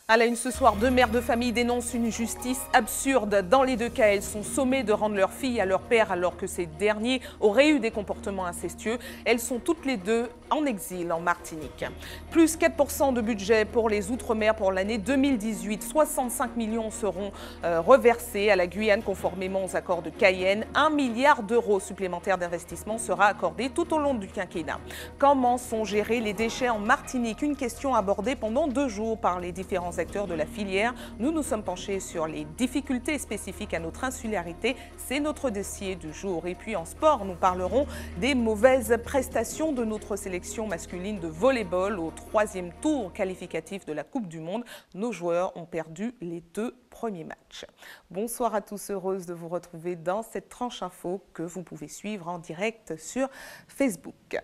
À la une ce soir, deux mères de famille dénoncent une justice absurde. Dans les deux cas, elles sont sommées de rendre leur fille à leur père alors que ces derniers auraient eu des comportements incestueux. Elles sont toutes les deux en exil en Martinique. Plus 4% de budget pour les Outre-mer pour l'année 2018. 65 millions seront reversés à la Guyane conformément aux accords de Cayenne. 1 milliard d'euros supplémentaires d'investissement sera accordé tout au long du quinquennat. Comment sont gérés les déchets en Martinique? Une question abordée pendant 2 jours par les différents acteurs de la filière. Nous nous sommes penchés sur les difficultés spécifiques à notre insularité. C'est notre dossier du jour. Et puis en sport, nous parlerons des mauvaises prestations de notre sélection masculine de volley-ball au 3e tour qualificatif de la Coupe du Monde. Nos joueurs ont perdu les 2 premiers matchs. Bonsoir à tous, heureuse de vous retrouver dans cette tranche info que vous pouvez suivre en direct sur Facebook.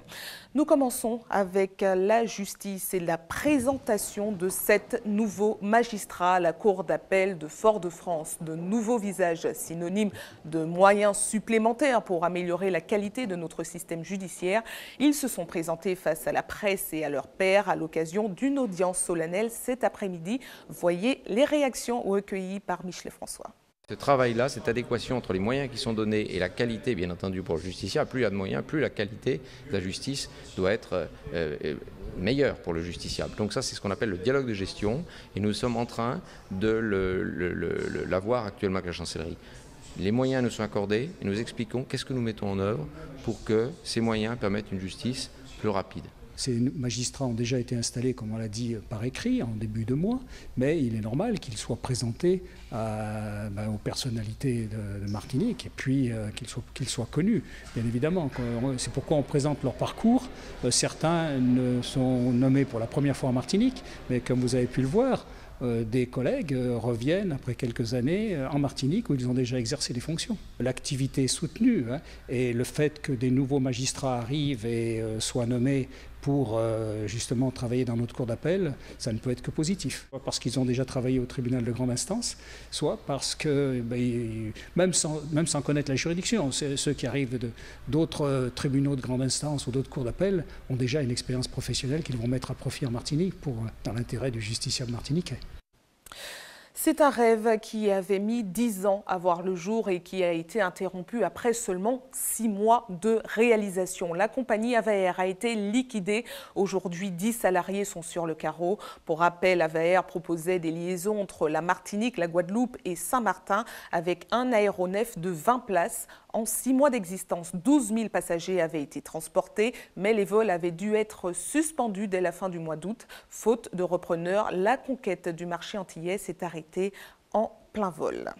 Nous commençons avec la justice et la présentation de 7 nouveaux magistrats à la Cour d'appel de Fort-de-France. De nouveaux visages synonymes de moyens supplémentaires pour améliorer la qualité de notre système judiciaire. Ils se sont présentés face à la presse et à leurs pairs à l'occasion d'une audience solennelle cet après-midi. Voyez les réactions recueillies par Michelet François. Ce travail-là, cette adéquation entre les moyens qui sont donnés et la qualité, bien entendu, pour le justiciable, plus il y a de moyens, plus la qualité de la justice doit être meilleure pour le justiciable. Donc ça, c'est ce qu'on appelle le dialogue de gestion et nous sommes en train de l'avoir actuellement avec la chancellerie. Les moyens nous sont accordés et nous expliquons qu'est-ce que nous mettons en œuvre pour que ces moyens permettent une justice plus rapide. Ces magistrats ont déjà été installés, comme on l'a dit, par écrit en début de mois, mais il est normal qu'ils soient présentés aux personnalités de Martinique et puis qu'ils soient connus, bien évidemment. C'est pourquoi on présente leur parcours. Certains sont nommés pour la première fois en Martinique, mais comme vous avez pu le voir, des collègues reviennent après quelques années en Martinique où ils ont déjà exercé des fonctions. L'activité est soutenue et le fait que des nouveaux magistrats arrivent et soient nommés pour justement travailler dans notre cour d'appel, ça ne peut être que positif. Soit parce qu'ils ont déjà travaillé au tribunal de grande instance, soit parce que, même sans connaître la juridiction, ceux qui arrivent d'autres tribunaux de grande instance ou d'autres cours d'appel ont déjà une expérience professionnelle qu'ils vont mettre à profit en Martinique dans l'intérêt du justiciable martiniquais. C'est un rêve qui avait mis 10 ans à voir le jour et qui a été interrompu après seulement 6 mois de réalisation. La compagnie Avaer a été liquidée. Aujourd'hui, 10 salariés sont sur le carreau. Pour rappel, Avaer proposait des liaisons entre la Martinique, la Guadeloupe et Saint-Martin avec un aéronef de 20 places. En 6 mois d'existence, 12 000 passagers avaient été transportés, mais les vols avaient dû être suspendus dès la fin du mois d'août. Faute de repreneurs, la conquête du marché antillais s'est arrêtée en plein vol.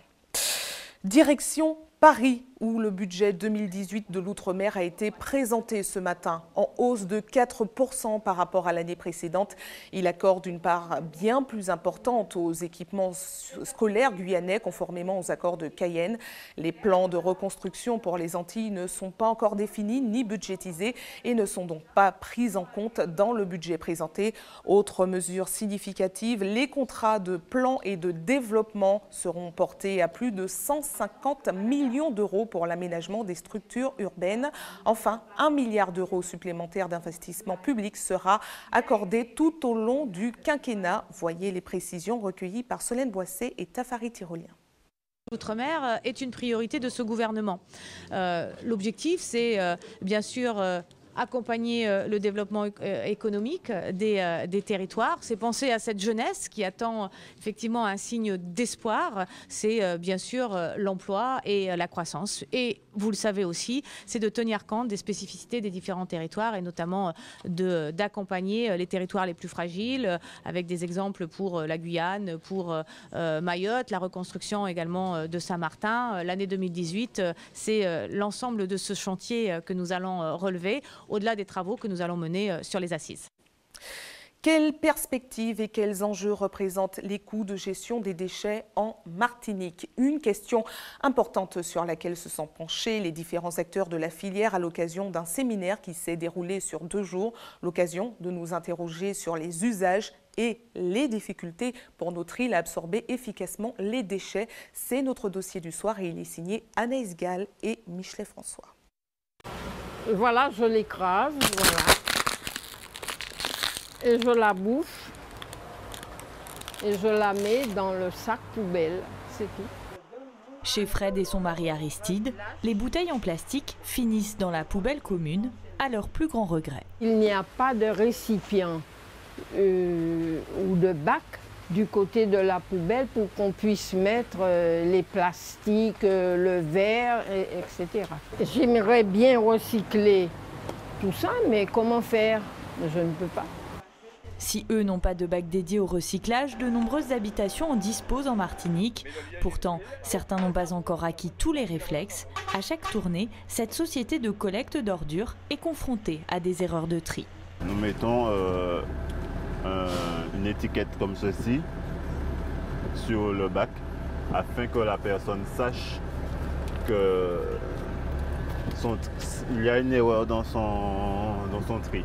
Direction Paris, où le budget 2018 de l'Outre-mer a été présenté ce matin en hausse de 4% par rapport à l'année précédente. Il accorde une part bien plus importante aux équipements scolaires guyanais conformément aux accords de Cayenne. Les plans de reconstruction pour les Antilles ne sont pas encore définis ni budgétisés et ne sont donc pas pris en compte dans le budget présenté. Autre mesure significative, les contrats de plan et de développement seront portés à plus de 150 millions d'euros pour l'aménagement des structures urbaines. Enfin, 1 milliard d'euros supplémentaires d'investissement public sera accordé tout au long du quinquennat. Voyez les précisions recueillies par Solène Boisset et Tafari Tyrolien. L'outre-mer est une priorité de ce gouvernement. L'objectif, c'est bien sûr accompagner le développement économique des territoires. C'est penser à cette jeunesse qui attend effectivement un signe d'espoir. C'est bien sûr l'emploi et la croissance. Et vous le savez aussi, c'est de tenir compte des spécificités des différents territoires et notamment d'accompagner les territoires les plus fragiles avec des exemples pour la Guyane, pour Mayotte, la reconstruction également de Saint-Martin. L'année 2018, c'est l'ensemble de ce chantier que nous allons relever, au-delà des travaux que nous allons mener sur les assises. Quelles perspectives et quels enjeux représentent les coûts de gestion des déchets en Martinique? Une question importante sur laquelle se sont penchés les différents acteurs de la filière à l'occasion d'un séminaire qui s'est déroulé sur 2 jours. L'occasion de nous interroger sur les usages et les difficultés pour notre île à absorber efficacement les déchets. C'est notre dossier du soir et il est signé Anaïs Gall et Michelet François. Voilà, je l'écrase, voilà. Et je la bouffe. et je la mets dans le sac poubelle, c'est tout. Chez Fred et son mari Aristide, les bouteilles en plastique finissent dans la poubelle commune, à leur plus grand regret. Il n'y a pas de récipient ou de bac du côté de la poubelle pour qu'on puisse mettre les plastiques, le verre, etc. J'aimerais bien recycler tout ça, mais comment faire? Je ne peux pas. Si eux n'ont pas de bac dédié au recyclage, de nombreuses habitations en disposent en Martinique. Pourtant, certains n'ont pas encore acquis tous les réflexes. À chaque tournée, cette société de collecte d'ordures est confrontée à des erreurs de tri. Nous mettons une étiquette comme ceci sur le bac afin que la personne sache qu'il y a une erreur dans son tri.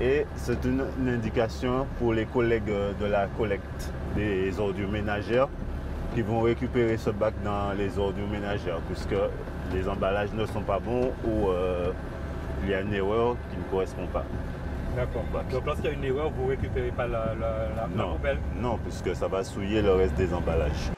Et c'est une indication pour les collègues de la collecte des ordures ménagères qui vont récupérer ce bac dans les ordures ménagères puisque les emballages ne sont pas bons ou il y a une erreur qui ne correspond pas. D'accord. Donc lorsqu'il y a une erreur, vous ne récupérez pas la poubelle? Non, puisque ça va souiller le reste des emballages.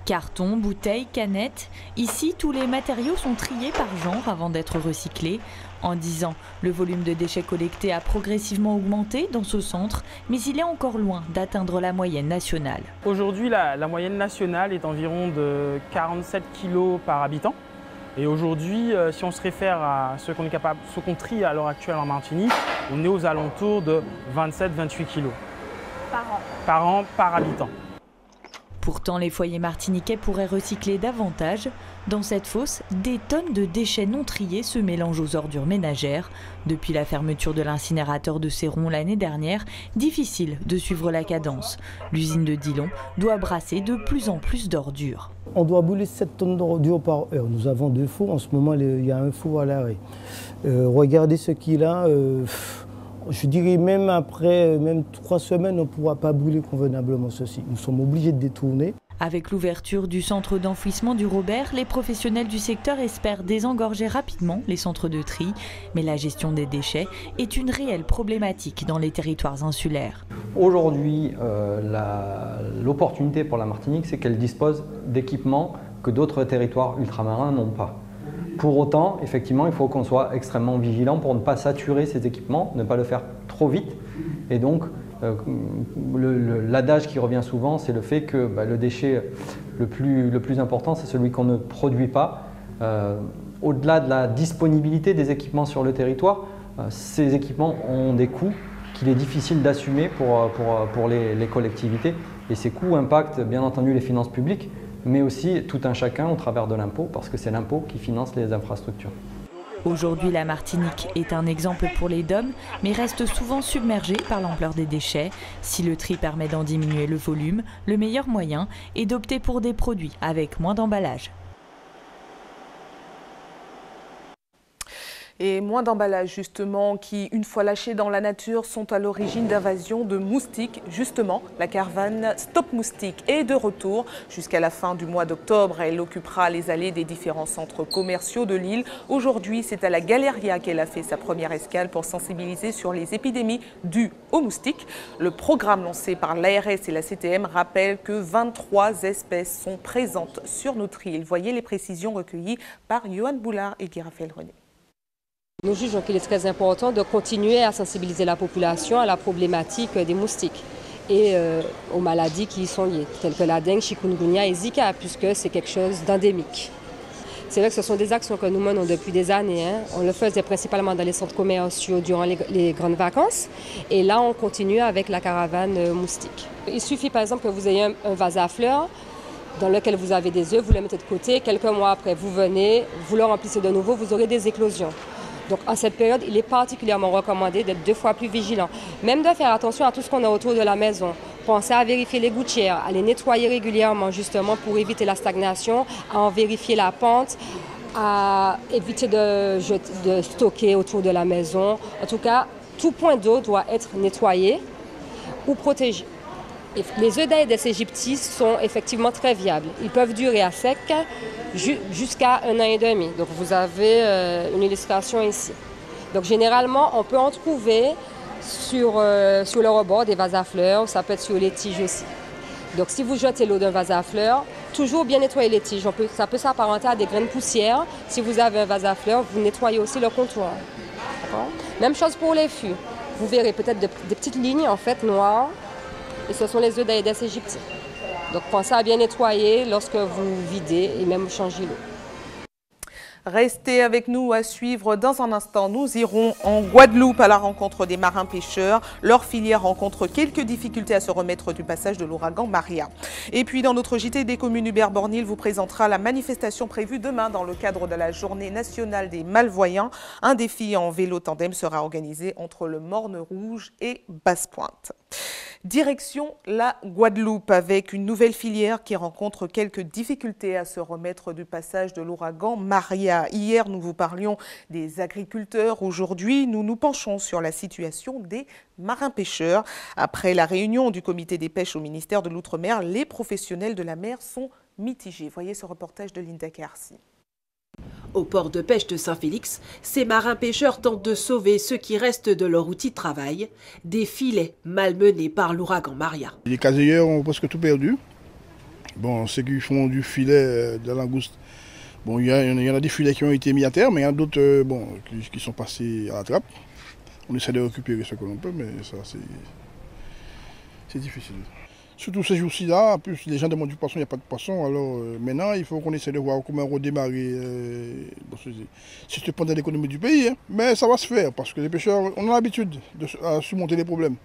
Cartons, bouteilles, canettes. Ici, tous les matériaux sont triés par genre avant d'être recyclés. En 10 ans, le volume de déchets collectés a progressivement augmenté dans ce centre, mais il est encore loin d'atteindre la moyenne nationale. Aujourd'hui, la moyenne nationale est environ de 47 kg par habitant. Et aujourd'hui, si on se réfère à ce qu'on trie à l'heure actuelle en Martinique, on est aux alentours de 27-28 kg. Par an, par habitant. Pourtant, les foyers martiniquais pourraient recycler davantage. Dans cette fosse, des tonnes de déchets non triés se mélangent aux ordures ménagères. Depuis la fermeture de l'incinérateur de Céron l'année dernière, difficile de suivre la cadence. L'usine de Dillon doit brasser de plus en plus d'ordures. On doit brûler 7 tonnes d'ordures par heure. Nous avons 2 fours. En ce moment, il y a un four à l'arrêt. Regardez ce qu'il a. Je dirais même après 3 semaines, on ne pourra pas brûler convenablement ceci. Nous sommes obligés de détourner. Avec l'ouverture du centre d'enfouissement du Robert, les professionnels du secteur espèrent désengorger rapidement les centres de tri. Mais la gestion des déchets est une réelle problématique dans les territoires insulaires. Aujourd'hui, l'opportunité pour la Martinique, c'est qu'elle dispose d'équipements que d'autres territoires ultramarins n'ont pas. Pour autant, effectivement, il faut qu'on soit extrêmement vigilant pour ne pas saturer ces équipements, ne pas le faire trop vite. Et donc, l'adage qui revient souvent, c'est le fait que le déchet le plus important, c'est celui qu'on ne produit pas. Au-delà de la disponibilité des équipements sur le territoire, ces équipements ont des coûts qu'il est difficile d'assumer pour les collectivités. Et ces coûts impactent bien entendu les finances publiques, mais aussi tout un chacun au travers de l'impôt, parce que c'est l'impôt qui finance les infrastructures. Aujourd'hui, la Martinique est un exemple pour les DOM, mais reste souvent submergée par l'ampleur des déchets. Si le tri permet d'en diminuer le volume, le meilleur moyen est d'opter pour des produits avec moins d'emballage. Et moins d'emballages justement qui, une fois lâchés dans la nature, sont à l'origine d'invasions de moustiques. Justement, la caravane Stop Moustique est de retour. Jusqu'à la fin du mois d'octobre, elle occupera les allées des différents centres commerciaux de l'île. Aujourd'hui, c'est à la Galeria qu'elle a fait sa première escale pour sensibiliser sur les épidémies dues aux moustiques. Le programme lancé par l'ARS et la CTM rappelle que 23 espèces sont présentes sur notre île. Voyez les précisions recueillies par Johan Boulard et Guy Raphaël René. Nous jugeons qu'il est très important de continuer à sensibiliser la population à la problématique des moustiques et aux maladies qui y sont liées, telles que la dengue, chikungunya et Zika, puisque c'est quelque chose d'endémique. C'est vrai que ce sont des actions que nous menons depuis des années. On le faisait principalement dans les centres commerciaux durant les grandes vacances. Et là, on continue avec la caravane moustique. Il suffit par exemple que vous ayez un vase à fleurs dans lequel vous avez des œufs, vous les mettez de côté. Quelques mois après, vous venez, vous le remplissez de nouveau, vous aurez des éclosions. Donc en cette période, il est particulièrement recommandé d'être 2 fois plus vigilant. Même de faire attention à tout ce qu'on a autour de la maison. Pensez à vérifier les gouttières, à les nettoyer régulièrement justement pour éviter la stagnation, à en vérifier la pente, à éviter de stocker autour de la maison. En tout cas, tout point d'eau doit être nettoyé ou protégé. Les œufs d'Aedes aegypti sont effectivement très viables. Ils peuvent durer à sec jusqu'à 1 an et demi. Donc vous avez une illustration ici. Donc généralement, on peut en trouver sur le rebord des vases à fleurs, ça peut être sur les tiges aussi. Donc si vous jetez l'eau d'un vase à fleurs, toujours bien nettoyer les tiges. Ça peut s'apparenter à des grains de poussière. Si vous avez un vase à fleurs, vous nettoyez aussi le comptoir. Même chose pour les fûts. Vous verrez peut-être des petites lignes en fait noires. Et ce sont les œufs d'Aedes aegypti. Donc pensez à bien nettoyer lorsque vous videz et même changer l'eau. Restez avec nous à suivre. Dans un instant, nous irons en Guadeloupe à la rencontre des marins pêcheurs. Leur filière rencontre quelques difficultés à se remettre du passage de l'ouragan Maria. Et puis dans notre JT des communes, Hubert Bornil vous présentera la manifestation prévue demain dans le cadre de la journée nationale des malvoyants. Un défi en vélo tandem sera organisé entre le Morne Rouge et Basse-Pointe. Direction la Guadeloupe avec une nouvelle filière qui rencontre quelques difficultés à se remettre du passage de l'ouragan Maria. Hier, nous vous parlions des agriculteurs. Aujourd'hui, nous nous penchons sur la situation des marins-pêcheurs. Après la réunion du comité des pêches au ministère de l'Outre-mer, les professionnels de la mer sont mitigés. Voyez ce reportage de Linda Karsi. Au port de pêche de Saint-Félix, ces marins-pêcheurs tentent de sauver ce qui reste de leur outil de travail, des filets malmenés par l'ouragan Maria. Les casiers ont presque tout perdu. Bon, ceux qui font du filet de langouste, bon, il y en a des filets qui ont été mis à terre, mais il y en a d'autres qui sont passés à la trappe. On essaie de récupérer ce que l'on peut, mais ça c'est difficile. Surtout ces jours-ci, là, en plus les gens demandent du poisson, il n'y a pas de poisson. Alors maintenant, il faut qu'on essaie de voir comment redémarrer. C'est cependant l'économie du pays, hein, mais ça va se faire parce que les pêcheurs, on a l'habitude de surmonter les problèmes.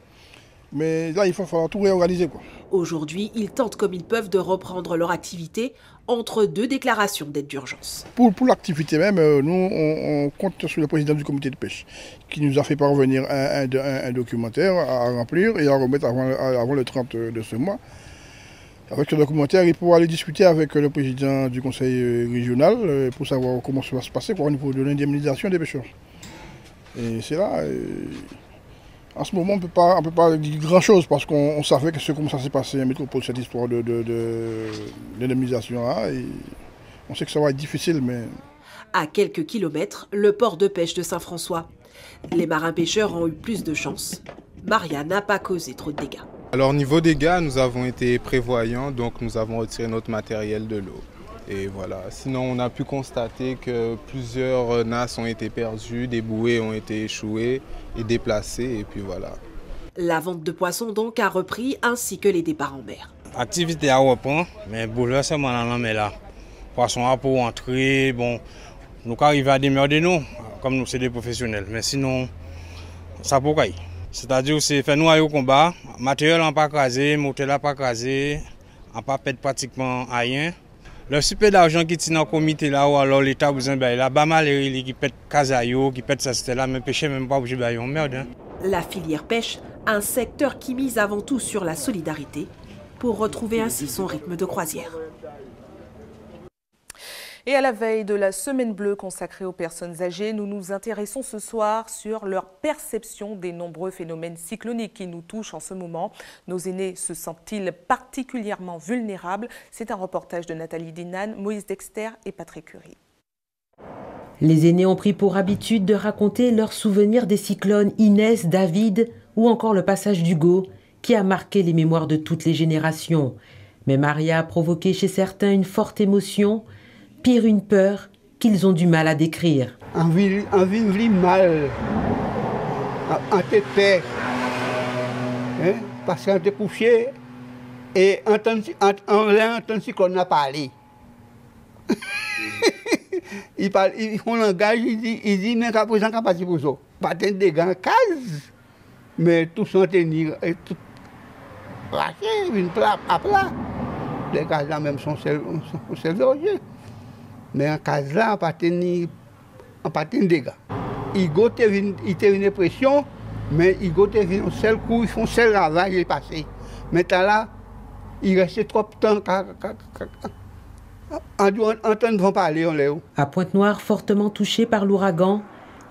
Mais là, il va falloir tout réorganiser, quoi. Aujourd'hui, ils tentent comme ils peuvent de reprendre leur activité entre deux déclarations d'aide d'urgence. Pour l'activité même, nous, on compte sur le président du comité de pêche qui nous a fait parvenir un documentaire à remplir et à remettre avant le 30 de ce mois. Avec ce documentaire, il pourra aller discuter avec le président du conseil régional pour savoir comment ça va se passer au niveau de l'indemnisation des pêcheurs. Et c'est là... En ce moment, on ne peut pas dire grand-chose parce qu'on savait comment ça s'est passé en métropole, cette histoire de l'indemnisation. On sait que ça va être difficile, mais... À quelques kilomètres, le port de pêche de Saint-François. Les marins-pêcheurs ont eu plus de chance. Maria n'a pas causé trop de dégâts. Alors, au niveau dégâts, nous avons été prévoyants, donc nous avons retiré notre matériel de l'eau. Et voilà. Sinon, on a pu constater que plusieurs nasses ont été perdues, des bouées ont été échouées et déplacées, et puis voilà. La vente de poissons donc a repris, ainsi que les départs en mer. L'activité a repris, mais bouleversement dans la mer là. Poissons à pour entrer, bon, nous arrivons à démerder nous, comme nous sommes des professionnels, mais sinon, ça pour quoi. C'est-à-dire que c'est faire nous aller au combat, matériel n'a pas crasé, moteur n'a pas crasé, n'a pas perdu pratiquement rien. Le super d'argent qui tient dans le comité là, ou alors l'État a besoin de là, pas mal qui pète casaillot, qui pète ça, c'était là, mais pêcher même pas obligé de merde. Hein. La filière pêche, un secteur qui mise avant tout sur la solidarité pour retrouver ainsi son rythme de croisière. Et à la veille de la semaine bleue consacrée aux personnes âgées, nous nous intéressons ce soir sur leur perception des nombreux phénomènes cycloniques qui nous touchent en ce moment. Nos aînés se sentent-ils particulièrement vulnérables? C'est un reportage de Nathalie Dinan, Moïse Dexter et Patrick Curie. Les aînés ont pris pour habitude de raconter leurs souvenirs des cyclones Inès, David ou encore le passage d'Hugo qui a marqué les mémoires de toutes les générations. Mais Maria a provoqué chez certains une forte émotion, pire une peur qu'ils ont du mal à décrire. On vit mal, on était peur, hein, parce qu'on était couché et on a entendu qu'on a parlé. Il parle, il font un langage, il dit mais qu'à présent qu'à partir pour ça, pas de dégâts en case, mais tout s'en tenir et tout plaqué, une plat à plat. Les cases là même sont servés. Mais en cas là, on pas tenir dégâts. Il était une pression, mais il était un seul coup, ils font seul ravage et passé. Maintenant là, il restait trop de temps. En temps de parler, on l'est. À Pointe-Noire, fortement touchée par l'ouragan,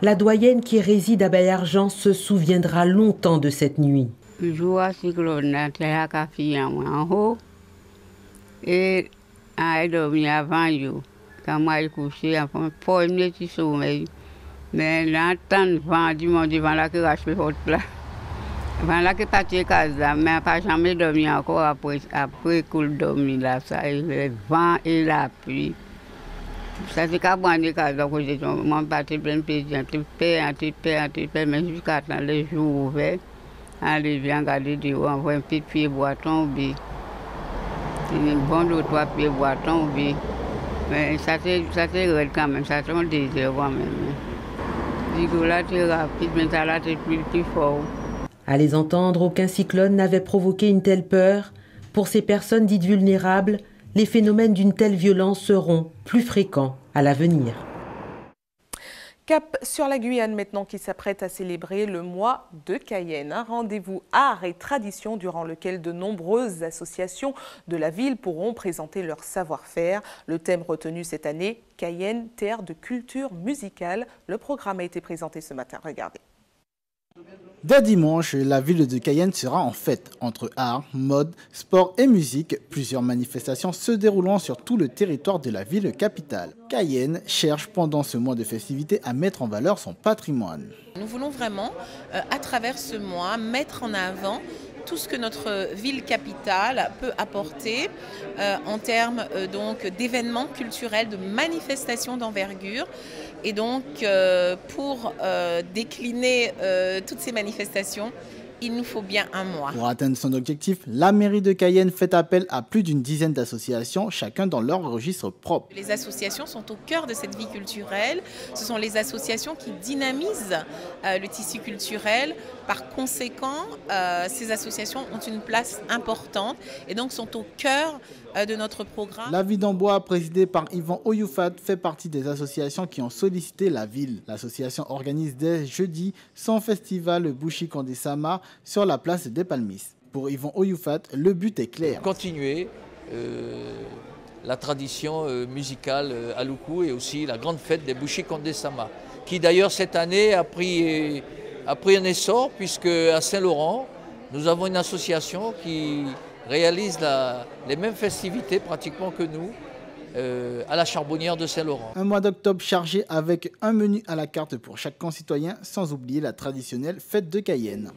la doyenne qui réside à Baillargent se souviendra longtemps de cette nuit. Le jour à cyclone, la café en haut, et elle dormi avant you. Quand moi je couché, pour une petite sommeil. Mais là, tant de vent du monde devant la crache le haut là. Voilà que parti casa, mais pas jamais dormi encore après qu'il dormi là, ça, et le vent et la pluie. Ça c'est qu'à boire des cases, donc j'ai mon parti plein de plaisir, un petit peu, mais jusqu'à temps les jours ouverts, allez viens regarder dehors, on voit un petit pied boiton, puis une bonne ou trois pieds boiton, puis mais ça c'est raide quand même, ça c'est un désir quand même. Du coup là c'est rapide, mais ça là c'est plus fort. À les entendre, aucun cyclone n'avait provoqué une telle peur. Pour ces personnes dites vulnérables, les phénomènes d'une telle violence seront plus fréquents à l'avenir. Cap sur la Guyane maintenant qui s'apprête à célébrer le mois de Cayenne. Un rendez-vous art et tradition durant lequel de nombreuses associations de la ville pourront présenter leur savoir-faire. Le thème retenu cette année, Cayenne, terre de culture musicale. Le programme a été présenté ce matin. Regardez. Dès dimanche, la ville de Cayenne sera en fête. Entre art, mode, sport et musique, plusieurs manifestations se dérouleront sur tout le territoire de la ville capitale. Cayenne cherche pendant ce mois de festivités à mettre en valeur son patrimoine. Nous voulons vraiment, à travers ce mois, mettre en avant tout ce que notre ville capitale peut apporter en termes d'événements culturels, de manifestations d'envergure. Et donc, pour décliner toutes ces manifestations, il nous faut bien un mois. Pour atteindre son objectif, la mairie de Cayenne fait appel à plus d'une dizaine d'associations, chacun dans leur registre propre. Les associations sont au cœur de cette vie culturelle. Ce sont les associations qui dynamisent le tissu culturel. Par conséquent, ces associations ont une place importante et donc sont au cœur de notre programme. La Vie d'Amboise, présidée par Yvan Oyoufat, fait partie des associations qui ont sollicité la ville. L'association organise dès jeudi son festival Bouchi Kandé-Sama sur la place des Palmistes. Pour Yvan Oyoufat, le but est clair. Continuer la tradition musicale à Loukou et aussi la grande fête des Bouchi Kandé-Sama, qui d'ailleurs cette année a pris un essor puisque à Saint-Laurent, nous avons une association qui réalise les mêmes festivités pratiquement que nous à la Charbonnière de Saint-Laurent. Un mois d'octobre chargé avec un menu à la carte pour chaque concitoyen, sans oublier la traditionnelle fête de Cayenne.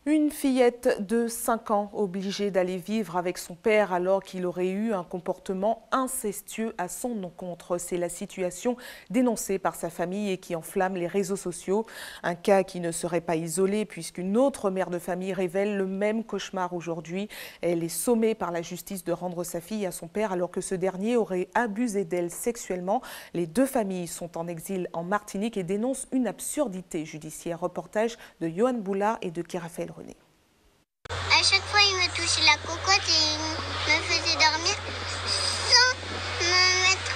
Une fillette de 5 ans obligée d'aller vivre avec son père alors qu'il aurait eu un comportement incestueux à son encontre. C'est la situation dénoncée par sa famille et qui enflamme les réseaux sociaux. Un cas qui ne serait pas isolé puisqu'une autre mère de famille révèle le même cauchemar aujourd'hui. Elle est sommée par la justice de rendre sa fille à son père alors que ce dernier aurait abusé d'elle sexuellement. Les deux familles sont en exil en Martinique et dénoncent une absurdité judiciaire. Reportage de Johan Boulard et de Kirafael René. À chaque fois, il me touchait la cocotte et il me faisait dormir sans me mettre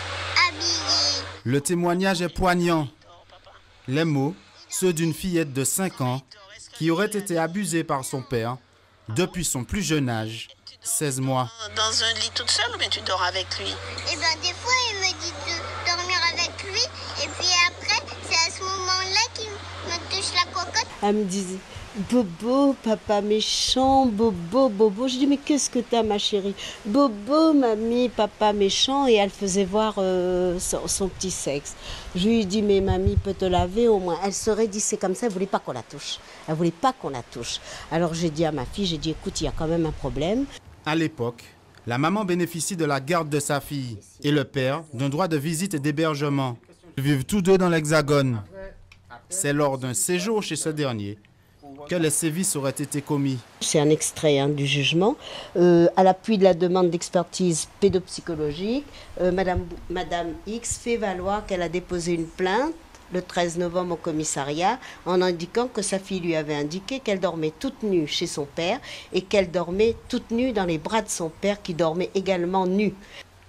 habillée. Le témoignage est poignant. Les mots, ceux d'une fillette de 5 ans qui aurait été abusée par son père depuis son plus jeune âge, 16 mois. Dans un lit toute seule ou bien tu dors avec lui? Eh bien, des fois, il me dit de dormir avec lui et puis après, c'est à ce moment-là qu'il me touche la cocotte. Elle me disait, Bobo, papa méchant, Bobo, Bobo. Je dis, mais qu'est-ce que t'as, ma chérie? Bobo, mamie, papa méchant. Et elle faisait voir son petit sexe. Je lui ai dit, mais mamie peut te laver au moins. Elle serait dit, c'est comme ça, elle voulait pas qu'on la touche. Elle voulait pas qu'on la touche. Alors j'ai dit à ma fille, j'ai dit, écoute, il y a quand même un problème. À l'époque, la maman bénéficie de la garde de sa fille et le père d'un droit de visite et d'hébergement. Ils vivent tous deux dans l'Hexagone. C'est lors d'un séjour chez ce dernier que les sévices auraient été commis. C'est un extrait du jugement. À l'appui de la demande d'expertise pédopsychologique, Madame X fait valoir qu'elle a déposé une plainte le 13 novembre au commissariat en indiquant que sa fille lui avait indiqué qu'elle dormait toute nue chez son père et qu'elle dormait toute nue dans les bras de son père qui dormait également nu.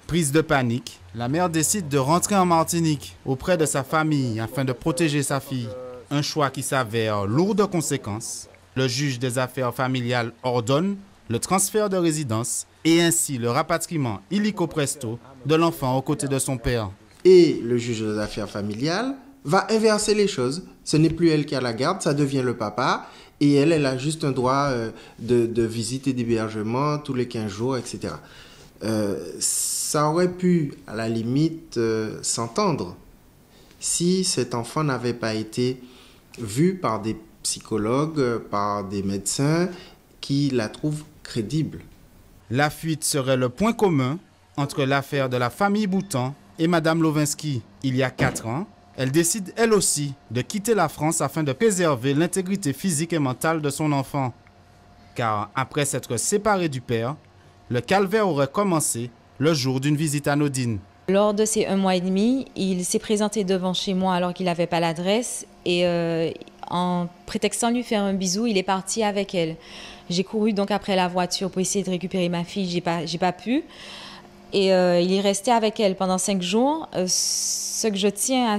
Prise de panique, la mère décide de rentrer en Martinique auprès de sa famille afin de protéger sa fille. Un choix qui s'avère lourd de conséquences. Le juge des affaires familiales ordonne le transfert de résidence et ainsi le rapatriement illico presto de l'enfant aux côtés de son père. Et le juge des affaires familiales va inverser les choses. Ce n'est plus elle qui a la garde, ça devient le papa. Et elle a juste un droit de visite et d'hébergement tous les 15 jours, etc. Ça aurait pu, à la limite, s'entendre si cet enfant n'avait pas été vu par des psychologues, par des médecins qui la trouvent crédible. La fuite serait le point commun entre l'affaire de la famille Boutan et Madame Lovinsky. Il y a 4 ans, elle décide elle aussi de quitter la France afin de préserver l'intégrité physique et mentale de son enfant. Car après s'être séparée du père, le calvaire aurait commencé le jour d'une visite anodine. Lors de ces 1 mois et demi, il s'est présenté devant chez moi alors qu'il n'avait pas l'adresse et en prétextant lui faire un bisou, il est parti avec elle. J'ai couru donc après la voiture pour essayer de récupérer ma fille, j'ai pas pu. Et il est resté avec elle pendant 5 jours. Ce que je tiens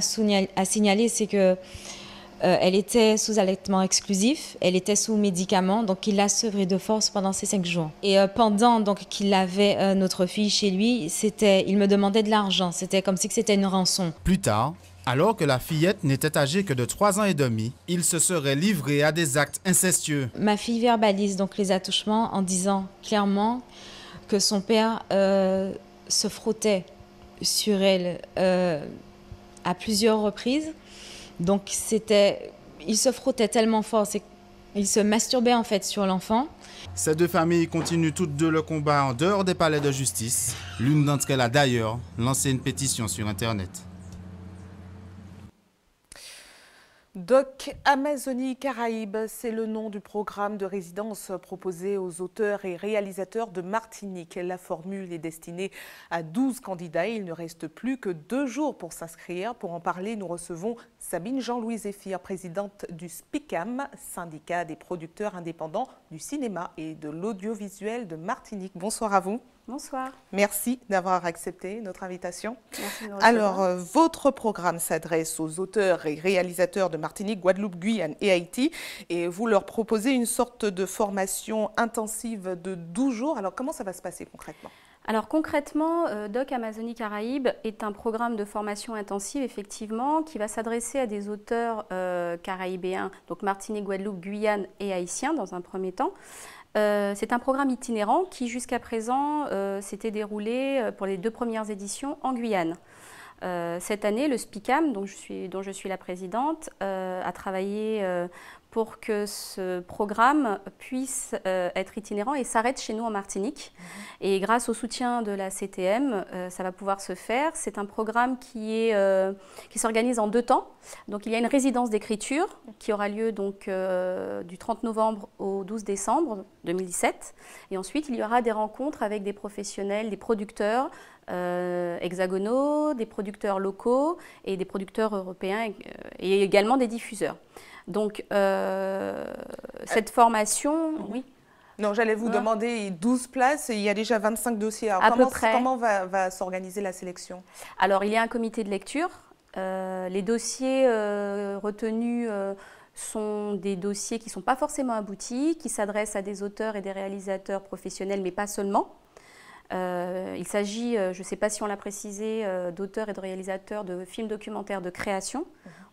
à signaler, c'est que elle était sous allaitement exclusif, elle était sous médicaments, donc il l'a sevrée de force pendant ces 5 jours. Et pendant donc qu'il avait notre fille chez lui, il me demandait de l'argent, c'était comme si c'était une rançon. Plus tard, alors que la fillette n'était âgée que de 3 ans et demi, il se serait livré à des actes incestueux. Ma fille verbalise donc les attouchements en disant clairement que son père se frottait sur elle à plusieurs reprises. Donc il se frottait tellement fort, il se masturbait en fait sur l'enfant. Ces 2 familles continuent toutes 2 le combat en dehors des palais de justice. L'une d'entre elles a d'ailleurs lancé une pétition sur Internet. Doc Amazonie Caraïbes, c'est le nom du programme de résidence proposé aux auteurs et réalisateurs de Martinique. La formule est destinée à 12 candidats. Il ne reste plus que 2 jours pour s'inscrire. Pour en parler, nous recevons Sabine Jean-Louise Zéphir, présidente du SPICAM, syndicat des producteurs indépendants du cinéma et de l'audiovisuel de Martinique. Bonsoir à vous. Bonsoir. Merci d'avoir accepté notre invitation. Merci de Alors, votre programme s'adresse aux auteurs et réalisateurs de Martinique, Guadeloupe, Guyane et Haïti. Et vous leur proposez une sorte de formation intensive de 12 jours. Alors, comment ça va se passer concrètement ? Alors concrètement, Doc Amazonie Caraïbes est un programme de formation intensive, effectivement, qui va s'adresser à des auteurs caraïbéens, donc Martinique, Guadeloupe, Guyane et haïtiens dans un premier temps. C'est un programme itinérant qui, jusqu'à présent, s'était déroulé pour les 2 premières éditions en Guyane. Cette année, le SPICAM, dont je suis la présidente, a travaillé pour que ce programme puisse être itinérant et s'arrête chez nous en Martinique. Et grâce au soutien de la CTM, ça va pouvoir se faire. C'est un programme qui s'organise en 2 temps. Donc il y a une résidence d'écriture qui aura lieu donc, du 30 novembre au 12 décembre 2017. Et ensuite, il y aura des rencontres avec des professionnels, des producteurs hexagonaux, des producteurs locaux et des producteurs européens et également des diffuseurs. Donc, cette formation, oui. Non, j'allais vous demander 12 places et il y a déjà 25 dossiers. Alors, à peu près. Comment va s'organiser la sélection? Alors, il y a un comité de lecture. Les dossiers retenus sont des dossiers qui ne sont pas forcément aboutis, qui s'adressent à des auteurs et des réalisateurs professionnels, mais pas seulement. Il s'agit, je ne sais pas si on l'a précisé, d'auteurs et de réalisateurs de films documentaires de création.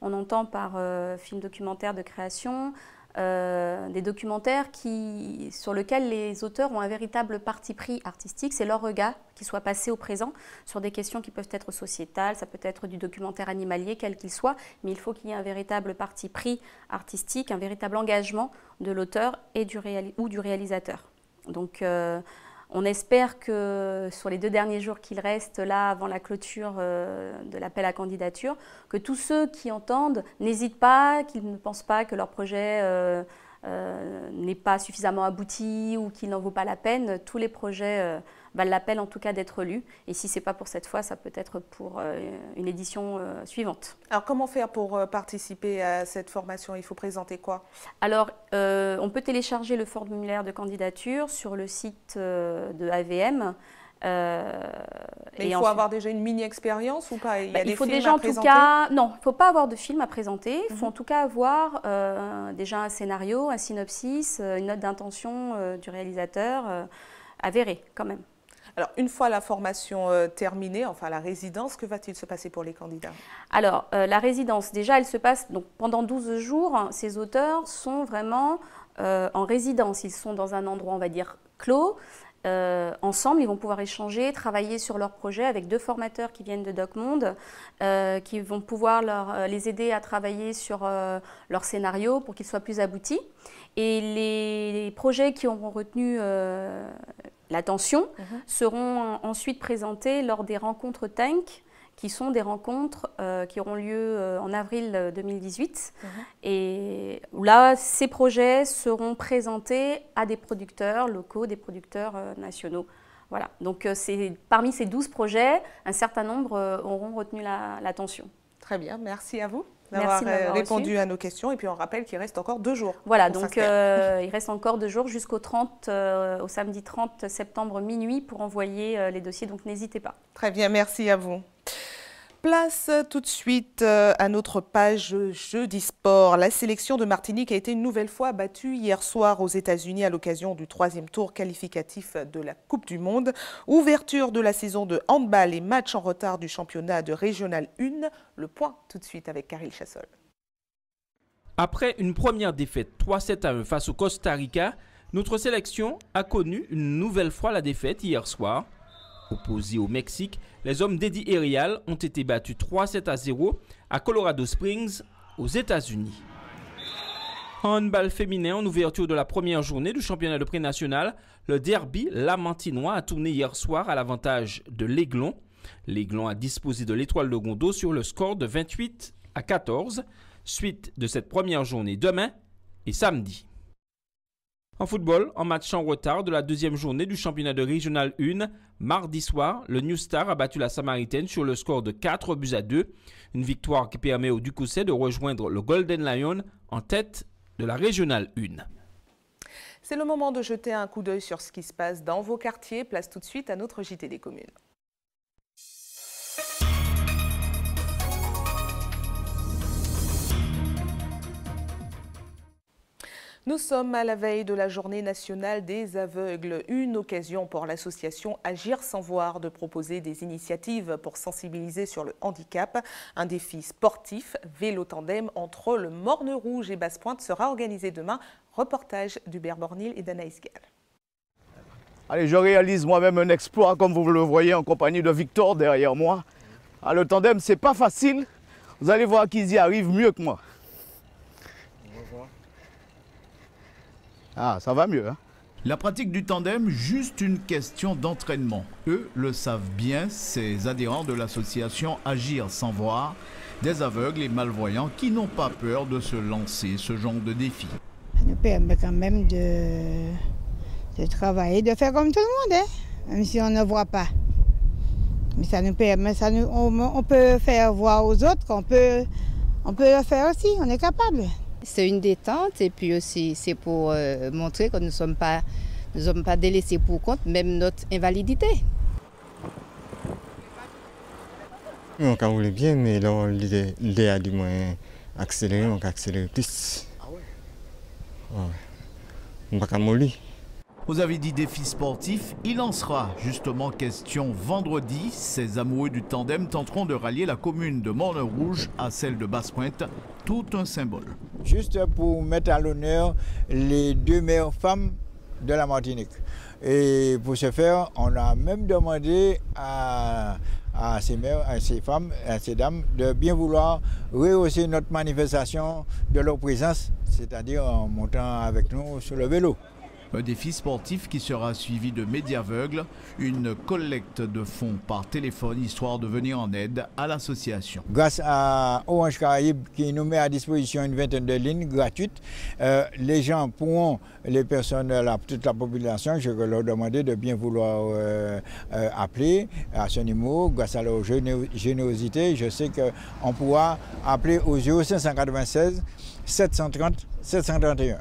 On entend par films documentaires de création des documentaires sur lesquels les auteurs ont un véritable parti pris artistique. C'est leur regard qui soit passé au présent sur des questions qui peuvent être sociétales, ça peut être du documentaire animalier, quel qu'il soit, mais il faut qu'il y ait un véritable parti pris artistique, un véritable engagement de l'auteur ou du réalisateur. Donc, on espère que sur les 2 derniers jours qu'il reste là avant la clôture de l'appel à candidature, que tous ceux qui entendent n'hésitent pas, qu'ils ne pensent pas que leur projet n'est pas suffisamment abouti ou qu'il n'en vaut pas la peine. Tous les projets valent la peine en tout cas d'être lus. Et si ce n'est pas pour cette fois, ça peut être pour une édition suivante. Alors comment faire pour participer à cette formation? Il faut présenter quoi? Alors on peut télécharger le formulaire de candidature sur le site de AVM. Mais il faut avoir déjà une mini-expérience ou pas? Il faut déjà en tout cas, non, il ne faut pas avoir de film à présenter. Il faut en tout cas avoir déjà un scénario, un synopsis, une note d'intention du réalisateur avérée quand même. Alors, une fois la formation terminée, enfin la résidence, que va-t-il se passer pour les candidats? Alors, la résidence, déjà, elle se passe donc, pendant 12 jours. Ces auteurs sont vraiment en résidence. Ils sont dans un endroit, on va dire, clos. Ensemble, ils vont pouvoir échanger, travailler sur leurs projets avec 2 formateurs qui viennent de DocMonde, qui vont pouvoir les aider à travailler sur leur scénario pour qu'ils soient plus aboutis. Et les projets qui auront retenu l'attention seront ensuite présentés lors des rencontres Tank, qui sont des rencontres qui auront lieu en avril 2018. Et là, ces projets seront présentés à des producteurs locaux, des producteurs nationaux. Voilà. Donc, parmi ces 12 projets, un certain nombre auront retenu l'attention. Très bien, merci à vous d'avoir répondu à nos questions. Et puis, on rappelle qu'il reste encore 2 jours. Voilà, donc il reste encore 2 jours jusqu'au au samedi 30 septembre minuit pour envoyer les dossiers. Donc, n'hésitez pas. Très bien, merci à vous. Place tout de suite à notre page Jeudi Sport. La sélection de Martinique a été une nouvelle fois battue hier soir aux États-Unis à l'occasion du 3e tour qualificatif de la Coupe du Monde. Ouverture de la saison de handball et match en retard du championnat de Régional 1. Le point tout de suite avec Karil Chassol. Après une première défaite 3-7-1 face au Costa Rica, notre sélection a connu une nouvelle fois la défaite hier soir. Opposés au Mexique, les hommes d'Eddie Erial ont été battus 3-7-0 à Colorado Springs, aux États-Unis. En handball féminin, en ouverture de la première journée du championnat de pré-national, le derby lamantinois a tourné hier soir à l'avantage de l'Aiglon. L'Aiglon a disposé de l'Étoile de Gondo sur le score de 28-14. Suite de cette première journée demain et samedi. En football, en match en retard de la 2e journée du championnat de Régional 1, mardi soir, le New Star a battu la Samaritaine sur le score de 4-2. Une victoire qui permet au Ducousset de rejoindre le Golden Lion en tête de la Régional 1. C'est le moment de jeter un coup d'œil sur ce qui se passe dans vos quartiers. Place tout de suite à notre JT des communes. Nous sommes à la veille de la journée nationale des aveugles, une occasion pour l'association Agir sans voir de proposer des initiatives pour sensibiliser sur le handicap. Un défi sportif, vélo tandem entre le Morne Rouge et Basse-Pointe sera organisé demain. Reportage d'Hubert Bornil et d'Anaïs Gall. Allez, je réalise moi-même un exploit, comme vous le voyez, en compagnie de Victor derrière moi. Ah, le tandem, c'est pas facile. Vous allez voir qu'ils y arrivent mieux que moi. Ah, ça va mieux, hein? La pratique du tandem, juste une question d'entraînement. Eux le savent bien, ces adhérents de l'association Agir sans voir, des aveugles et malvoyants qui n'ont pas peur de se lancer ce genre de défi. Ça nous permet quand même de travailler, de faire comme tout le monde, hein? Même si on ne voit pas. Mais ça nous permet, on peut faire voir aux autres qu'on peut le faire aussi, on est capable. C'est une détente et puis aussi c'est pour montrer que nous ne sommes pas délaissés pour compte, même notre invalidité. On peut rouler bien, mais là, l'idée a du moins accéléré, on peut accélérer plus. Ah ouais? Ouais. On va pas mollir. Vous avez dit défi sportif, il en sera justement question vendredi. Ces amoureux du tandem tenteront de rallier la commune de Morne Rouge à celle de Basse-Pointe, tout un symbole. Juste pour mettre à l'honneur les 2 meilleures femmes de la Martinique. Et pour ce faire, on a même demandé à ces mères, à ces femmes, à ces dames de bien vouloir rehausser notre manifestation de leur présence, c'est-à-dire en montant avec nous sur le vélo. Un défi sportif qui sera suivi de Médiaveugles, une collecte de fonds par téléphone histoire de venir en aide à l'association. Grâce à Orange Caraïbes qui nous met à disposition une vingtaine de lignes gratuites, les gens pourront, les personnes, toute la population, je vais leur demander de bien vouloir appeler à ce numéro. Grâce à leur générosité, je sais qu'on pourra appeler au 0596 730 731.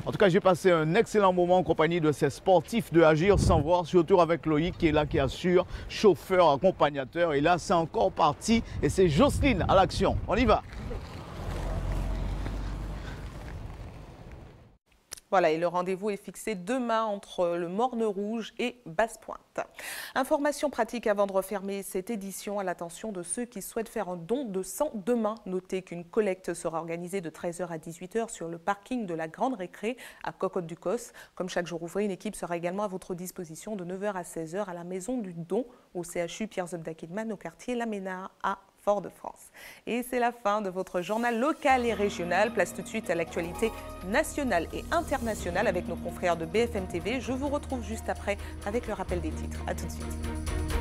En tout cas, j'ai passé un excellent moment en compagnie de ces sportifs de Agir sans voir, surtout avec Loïc qui est là, qui assure, chauffeur, accompagnateur. Et là, c'est encore parti et c'est Jocelyne à l'action. On y va. Voilà, et le rendez-vous est fixé demain entre le Morne Rouge et Basse-Pointe. Information pratique avant de refermer cette édition à l'attention de ceux qui souhaitent faire un don de sang demain. Notez qu'une collecte sera organisée de 13h à 18h sur le parking de la Grande Récré à Cocotte-du-Cos. Comme chaque jour ouvré, une équipe sera également à votre disposition de 9h à 16h à la Maison du Don au CHU Pierre Zobda-Kidman au quartier Laménard à Fort-de-France. Et c'est la fin de votre journal local et régional. Place tout de suite à l'actualité nationale et internationale avec nos confrères de BFM TV. Je vous retrouve juste après avec le rappel des titres. A tout de suite.